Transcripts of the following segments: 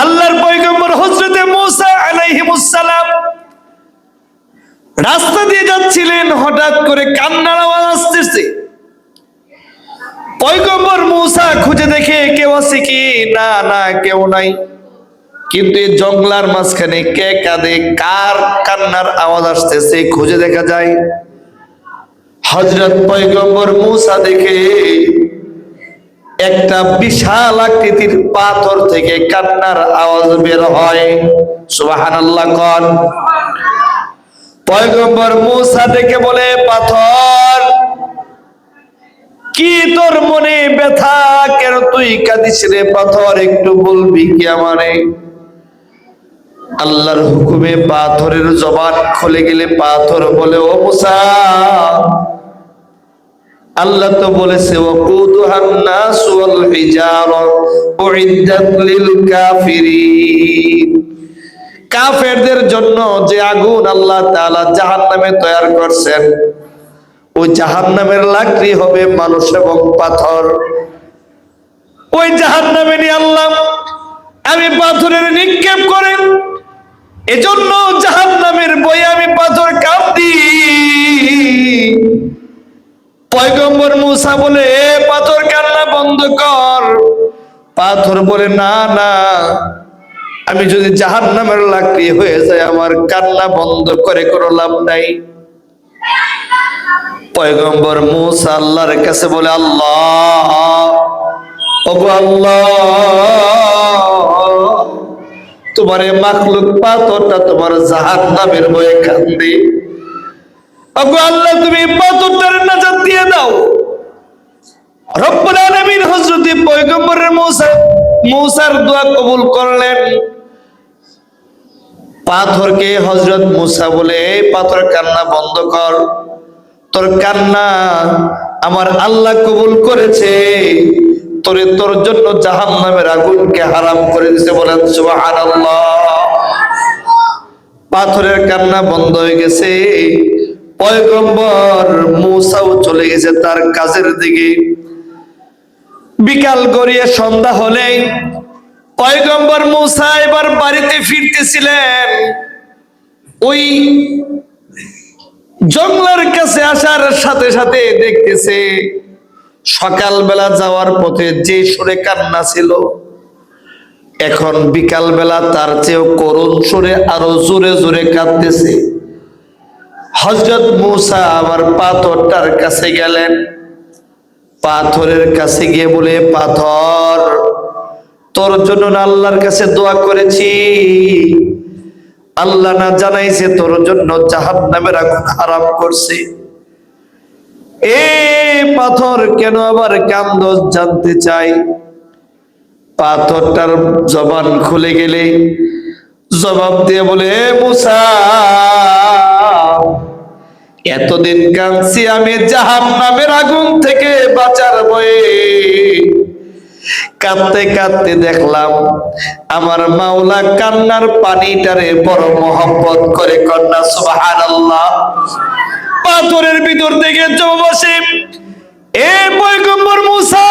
আল্লাহর পয়গম্বর হযরতে মূসা আলাইহিস সালাম রাস্তা দিয়ে যাচ্ছিলেন, হঠাৎ করে কান্নার আওয়াজ আসতেছে। পয়গম্বর মূসা খুঁজে দেখে কেউ আছে কি, না না কেউ নাই। কিন্তু এই জঙ্গলার মাঝখানে কে কাঁদে, কার কান্নার আওয়াজ আসতেছে খুঁজে দেখা যায়। হযরত পয়গম্বর মূসা দেখে একটা বিশাল আকৃতির পাথর থেকে কান্নার আওয়াজ বের হয়। সুবহানাল্লাহ কোন। পয়গম্বর মূসা দেখে বলে, পাথর কি তোর মনে ব্যথা, কেন তুই কাঁদিস রে পাথর, একটু বলবি কি আমারে? আল্লাহর হুকুমে পাথরের জবান খুলে গেলে পাথর বলে, ও মূসা, আল্লাহ তো বলেছে ওয়াকুদুহান নাস ওয়াল হিজারা উইদ্দাত লিল কাফিরিন, কাফেরদের জন্য যে আগুন আল্লাহ তাআলা জাহান্নামে তৈরি করছেন, ওই জাহান্নামের লাকড়ি হবে মানুষ এবং পাথর। ওই জাহান্নামে নিয়ে আল্লাহ আমি পাথরের নিক্ষেপ করেন, এজন্য জাহান্নামের বয়ে আমি পাথর কাঁদি। পয়গম্বর মূসা বলে, পাথর কান্না বন্ধ কর। পাথর বলে, না না, আমি যদি জাহান্নামের লাকড়ি হয়ে যায় আমার কান্না বন্ধ করে কোনো লাভ নাই। পয়গম্বর মূসা আল্লাহর কাছে বলে, আল্লাহ, ওগো আল্লাহ, তোমার এই মাখলুক পাথরটা তোমার জাহান্নামের ভয়ে কান্দে। ওগো আল্লাহ, তুমি পাথরটার নাজাত দিয়ে দাও। রব্বুল আলামিন হযরত পয়গম্বর মূসার দোয়া কবুল করলেন। পাথরকে হযরত মূসা বলে, এই পাথর কান্না বন্ধ কর, তোর কান্না আমার আল্লাহ কবুল করেছে, তোর জন্য জাহান্নামের আগুনকে হারাম করে দিয়েছে। বলেন সুবহানাল্লাহ। পাথরের কান্না বন্ধ হয়ে গেছে। পয়গম্বর মূসাও চলে গেছে তার কাজের দিকে। বিকাল গড়িয়ে সন্ধ্যা হলেই পয়গম্বর মূসা এবার বাড়িতে ফিরতেছিলেন। ওই জঙ্গলের কাছে আসার সাথে সাথে দেখতেছে সকালবেলা যাওয়ার পথে যে সুরে কান্না ছিল, এখন বিকাল বেলা তার চেয়েও করুণ সুরে আরো জোরে জোরে কাঁদতেছে। হযরত মূসা আবার পাথরটার কাছে গেলেন। পাথরের কাছে গিয়ে বলে, পাথর, তোর জন্য আল্লাহর কাছে দোয়া করেছি, আল্লাহ না জানাইছে তোর জন্য জাহান্নামের আগুন হারাম করছে। এ পাথর কেন আবার কান্দস জানতে চাই। পাথরটার জবান খুলে গেলে জবাব দিয়ে বলে, মূসা, এতদিন কাঁদছি আমি জাহান্নামের আগুন থেকে বাঁচার ভয়ে। কাঁদতে কাঁদতে দেখলাম আমার মাওলা কান্নার পানিটারে বড় মহব্বত করে। কন্যা সুবহানাল্লাহ। পাথরের ভিতর থেকে জবাব আসে, এ পয়গম্বর মূসা,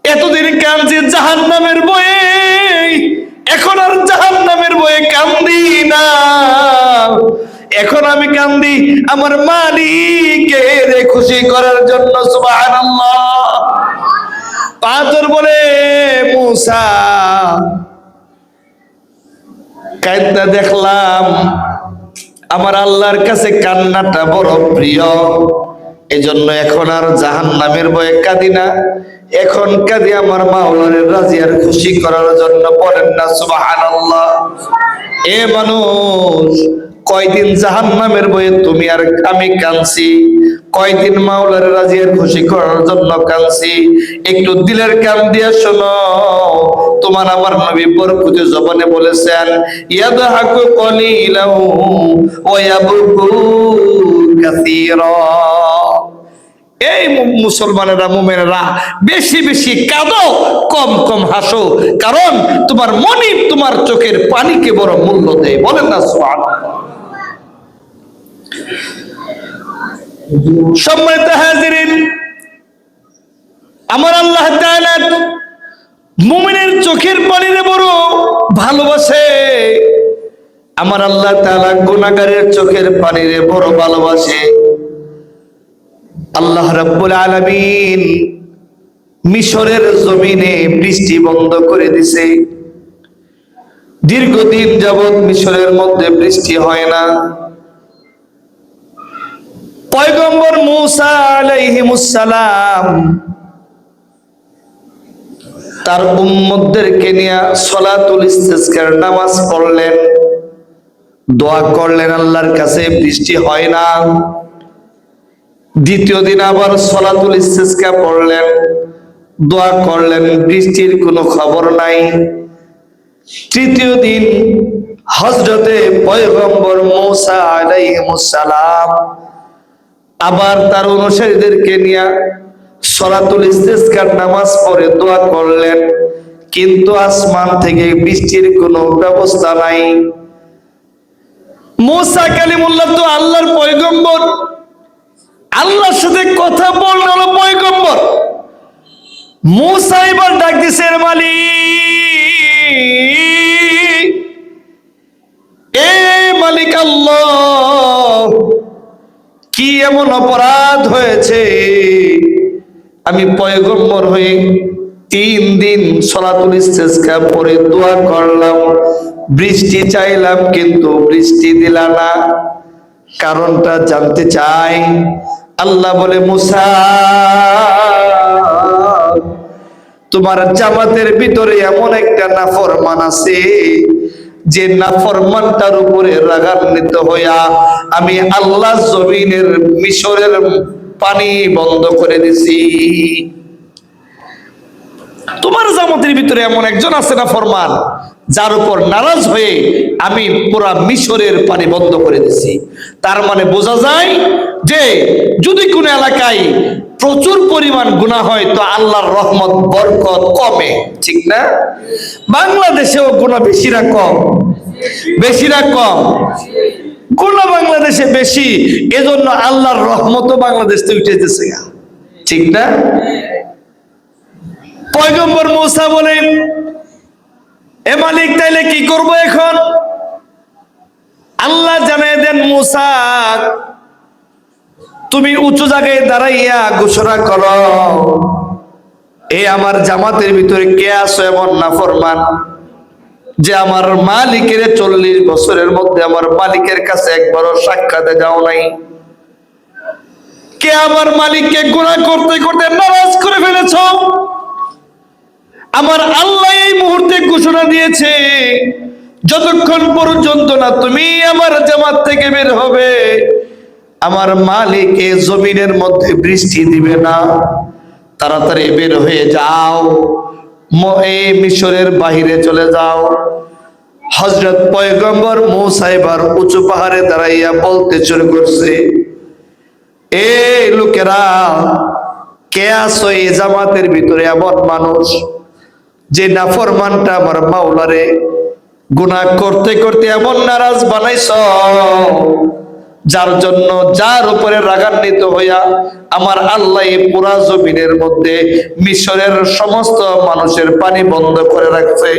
এতদিন কাঁদছি জাহান্নামের ভয়ে, এখন আর জাহান্নামের ভয়ে কান্দি না, এখন আমি কান্দি আমার মালিকের খুশি করার জন্য। সুবহানাল্লাহ। পাথর বলে, মূসা, কাঁদতে দেখলাম আমার আল্লাহর কাছে কান্নাটা বড় প্রিয়, এজন্য এখন আর জাহান্নামের ভয়ে কাঁদি না, এখন কাঁদি আমার মাওলার রাজি আর খুশি করার জন্য। বলেন না সুবহানাল্লাহ। এ মানুষ, কয়দিন জাহান্নামের ভয়ে তুমি আর আমি কাঁদছি, কয়দিন মাওলার রাজি আর খুশি করার জন্য কাঁদছি। একটু দিলের কান দিয়ে শোনো, তোমার আমার নবী বরকতে জবানে বলেছেন, ইয়াদহাকু কলিলাও ওয়া ইয়াবকু কাসীরা। এই মুসলমানেরা, মুমিনেরা, বেশি বেশি কাঁদো, কম কম হাসো, কারণ তোমার মনিব তোমার চোখের পানিকে বড় মূল্য দেয়। বলেন না সুবহানাল্লাহ। সম্মানিত হাজিরিন, আমার আল্লাহ তাআলা মুমিনের চোখের পানিরে বড় ভালোবাসে, আমার আল্লাহ তাআলা গুনাহগারের চোখের পানিরে বড় ভালোবাসে। আল্লাহ রাব্বুল আলামিন মিশরের জমিনে বৃষ্টি বন্ধ করে দিছে। দীর্ঘদিন যাবৎ মিশরের মধ্যে বৃষ্টি হয় না। পয়গম্বর মূসা আলাইহিমুস সালাম তার উম্মতদেরকে নিয়ে সলাতুল ইস্তিসকার নামাজ পড়লেন, দোয়া করলেন আল্লাহর কাছে, বৃষ্টি হয় না। দ্বিতীয় দিন আবার সলাতুল ইস্তিসকা পড়লেন, দোয়া করলেন, বৃষ্টির কোনো খবর নাই। তৃতীয় দিন হযরতে পয়গম্বর মূসা আলাইহিমুস সালাম আবার তার অনুসারীদেরকে নিয়ে সলাতুল ইস্তিসকার নামাজ পড়ে দোয়া করলেন, কিন্তু আসমান থেকে বৃষ্টির কোনো ব্যবস্থা নাই। মূসা কালিমুল্লাহ তো আল্লাহর পয়গম্বর, আল্লাহর সাথে কথা বলল পয়গম্বর। মূসা এবার ডাক দিছে, মালিক, এ মালিক আল্লাহ, কি এমন অপরাধ হয়েছে? আমি পয়গম্বর হয়ে 3 দিন সলাতুল ইস্তিসকা পড়ে দোয়া করলাম, বৃষ্টি চাইলাম, কিন্তু বৃষ্টি দিলা না, কারণটা জানতে চাই। আল্লাহ বলে, মূসা, তোমার জামাতের ভিতরে এমন একটা নাফরমান আছে, যে নাফরমানটার উপরে রাগান্বিত হইয়া আমি আল্লাহ জমিনের মিশরের পানি বন্ধ করে দিছি। তোমার জামাতের ভিতরে এমন একজন আছে নাফরমান, যার উপর নারাজ হয়ে আমি পুরা মিশরের পানি বন্ধ করে দিছি। তার মানে বোঝা যায় যে যদি কোন এলাকায় প্রচুর পরিমাণ গুনাহ হয় তো আল্লাহর রহমত বরকত কমে, ঠিক না? বাংলাদেশেও গুনাহ বেশি না কম? বেশি না কম? গুনাহ বাংলাদেশে বেশি, এজন্য আল্লাহর রহমতও বাংলাদেশ থেকে উঠে যেতেছে, ঠিক না? পয়গম্বর মূসা বলেন, এ মালিক, তাইলে কি করব এখন? আল্লাহ জানাই দেন, মূসা, তুমি উঁচু জায়গায় দাঁড়াইয়া ঘোষণা করো, এ আমার জামাতের ভিতরে কে আছো এমন নাফরমান, যে আমার মালিকের 40 বছরের মধ্যে আমার মালিকের কাছে একবারও সাক্ষাতে যাও নাই? কে আমার মালিককে গুনাহ করতে করতে নারাজ করে ফেলেছ? আমার আল্লাহ এই মুহূর্তে ঘোষণা দিয়েছে, যতক্ষণ পর্যন্ত না তুমি আমার জামাত থেকে বের হবে, আমার মালিক এই জমিনের মধ্যে বৃষ্টি দিবে না। তাড়াতাড়ি বের হয়ে যাও, এই মিশরের বাহিরে চলে যাও। হযরত পয়গম্বর মূসা এবার উঁচু পাহাড়ে দাঁড়াইয়া বলতে শুরু করছে, এ লোকেরা, কে আছো এই জামাতের ভিতরে এমন মানুষ যে নাফরমানটা আমার মাওলারে গুনাহ করতে করতে এমন নারাজ বানাইছ, যার জন্য, যার উপরে রাগান্বিত হইয়া আমার আল্লাহ এই পুরা জমিনের মধ্যে মিশরের সমস্ত মানুষের পানি বন্ধ করে রাখছে।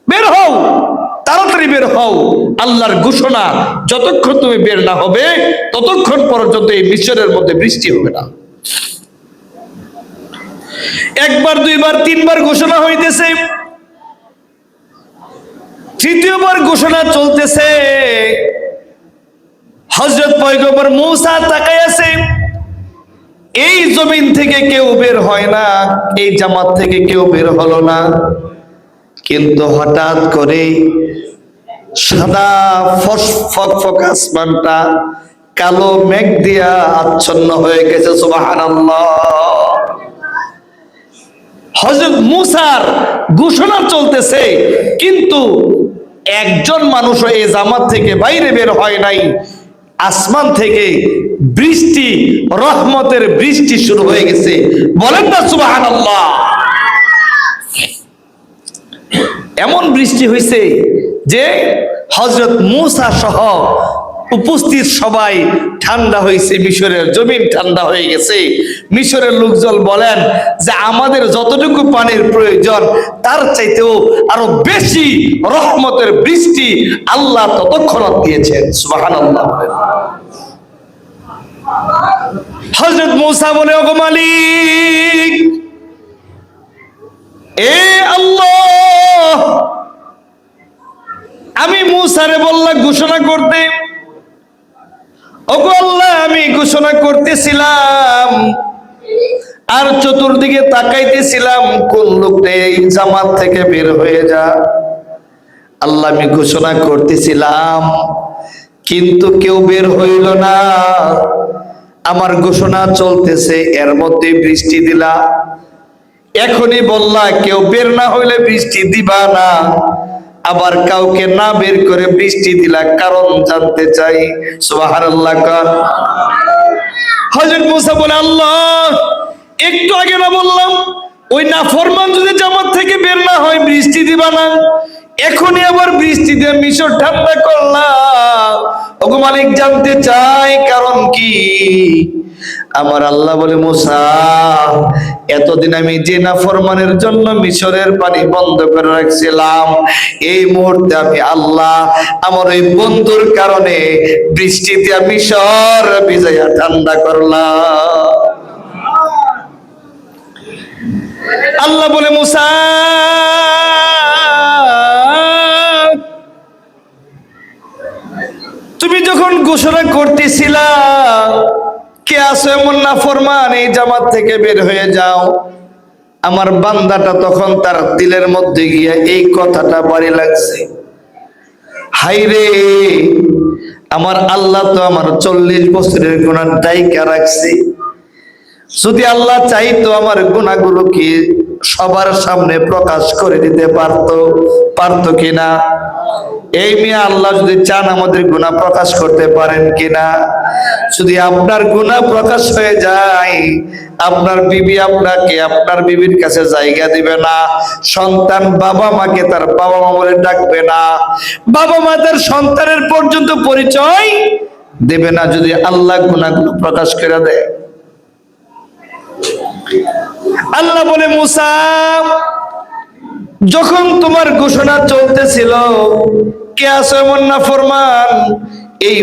বের হও, তাড়াতাড়ি বের হও, আল্লাহর ঘোষণা, যতক্ষণ তুমি বের না হবে ততক্ষণ পর্যন্ত এই মিশরের মধ্যে বৃষ্টি হবে না। একবার, দুইবার, তিনবার ঘোষণা হইতেছে, তৃতীয়বার ঘোষণা চলতেছে। হযরত পয়গম্বর মূসা তাকায় আছে, এই জমিন থেকে কেউ বের হয় না, এই জামাত থেকে কেউ বের হলো না। কিন্তু হঠাৎ করে সাদা ফকফক আসমানটা কালো মেঘ দিয়া আচ্ছন্ন হয়ে গেছে। সুবহানাল্লাহ। হযরত মূসার ঘোষণা চলতেছে, কিন্তু একজন মানুষও এই জামাত থেকে বাইরে বের হয় নাই। আসমান থেকে বৃষ্টি, রহমতের বৃষ্টি শুরু হয়ে গেছে। বলেন না সুবহানাল্লাহ। এমন বৃষ্টি হয়েছে যে হযরত মূসা সহ উপস্থিত সবাই ঠান্ডা হয়েছে, মিশরের জমিন ঠান্ডা হয়ে গেছে। মিশরের লোকজন বলেন যে আমাদের যতটুকু পানির প্রয়োজন তার চাইতেও আরো বেশি রহমতের বৃষ্টি আল্লাহ ততক্ষণাৎ দিয়েছেন। সুবহানাল্লাহ। হযরত মূসা বলে, ওগো মালিক, এ আল্লাহ, আমি মূসারে বললাম ঘোষণা করতে। ওগো আল্লাহ, আমি ঘোষণা করতেছিলাম আর চতুর্দিকে তাকাইতেছিলাম কোন লোকটা এই জামাত থেকে বের হয়ে যা। আল্লাহ, আমি ঘোষণা করতেছিলাম কিন্তু কেউ বের হইল না। আমার ঘোষণা চলতেছে, এর মধ্যে বৃষ্টি দিলা। এখনই বললা কেউ বের না হইলে বৃষ্টি দিবা না, আবার কাউকে না বের করে বৃষ্টি দিলা, কারণ জানতে চাই। সুবহানাল্লাহ। হযরত মূসা বলে, আল্লাহ, একটু আগে না বললাম ওই নাফরমান যদি জামাত থেকে বের না হয় বৃষ্টি দিবা না, এখনই আবার বৃষ্টি দিয়ে মিশর ঠান্ডা করলাম। ওগো মালিক, জানতে চাই কারণ কি? আমার আল্লাহ বলে, মূসা, এতদিন আমি যে নাফরমানের জন্য মিশরের পানি বন্ধ করে রাখছিলাম, এই মুহূর্তে আমি আল্লাহ আমার ওই বন্ধুর কারণে বৃষ্টিতে মিশর ভিজাইয়া ঠান্ডা করলাম। আল্লাহ বলে, মূসা, তুমি যখন ঘোষণা করতেছিলা কে আছে এমন নাফরমান এই জামাত থেকে বের হয়ে যাও, আমার বান্দাটা তখন তার দিলের মধ্যে গিয়া এই কথাটা বাড়ি লাগছে, হাই রে, আমার আল্লাহ তো আমার 40 বছরের গুনাহ দায়িকা রাখছে। যদি আল্লাহ চাইতো আমার গুনাহগুলোকে সবার সামনে প্রকাশ করে দিতে পারতো কিনা? এই মিয়া আল্লাহ যদি চান আমাদের গুনাহ প্রকাশ করতে পারেন কিনা? যদি আপনার গুনাহ প্রকাশ হয়ে যায়, আপনার বিবি আপনাকে আপনার বিবির কাছে জায়গা দিবে না, সন্তান বাবা মাকে তার বাবা মা বলে ডাকবে না, বাবা মা তার সন্তানের পর্যন্ত পরিচয় দেবে না, যদি আল্লাহ গুনাহগুলো প্রকাশ করে দেয়। আল্লাহ বলে, মূসা, যখন তোমার ঘোষণা চলতেছিল কে আছে এমন নাফরমান, এই